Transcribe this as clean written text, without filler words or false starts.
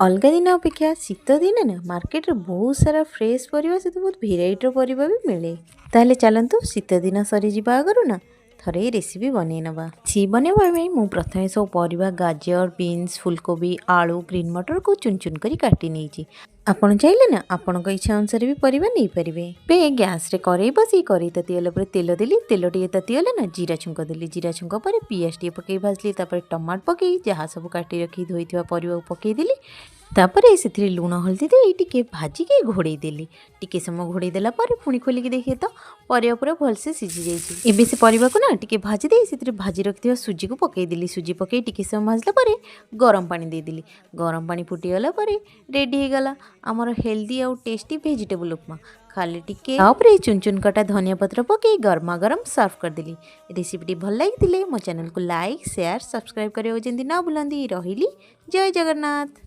अलग दिन अपेक्षा शीत दिन ना मार्केट रे बहुत सारा फ्रेश परिबा से बहुत भेराइटर परिबा भी मिले। ताहले चलतु शीत दिन सरी जिबा आगरु ना थरे रेसिपी बनै नबा। सी बनेबा में मु प्रथमे सब परिबा गाजर, बीन्स, फुलकोबी, आलू, ग्रीन मटर को चुन चुन करी काटी नेछि। आपण चाहिले ना आपण इच्छा अनुसार भी परिबा नहीं परिबे। बे गैस रे करेई बसी करेई तती गला पर तेल देली, तेल टिके तती गला ना जीरा छुंक देली, जीरा छुंक पर पियाज टिके पकई भाजली, तापर टमाटर पकई जहाँ सब काटी रखी धोइथिबा परिबा पकई देली। तापर से लुण हल्दी दे टिके भाजिकी घोड़े देली। टिके समय घोड़े देला पर पुणी खोलिकी देखिए तो परिया पूरा भलसे सिझी जाइए। एबे से परिबा को ना टिके भाजी दे से भाजी रखिथिबा सुजी को पकई देली। सुजी पकई टिके समय भाजला पर गरम पानी दे देली। गरम पानी फुटीगला पर रेडी हो गला आमर हेल्दी आउ टेस्टी वेजिटेबल उपमा। खाली टिके तापरे चुन चुन कटा धनिया पत्र पकई गरमा गरम सर्व कर देली। रेसिपीटी भल लगी मो चैनल को लाइक शेयर सब्सक्राइब करियो जेंती ना भूलंदी। रहिली जय जगन्नाथ।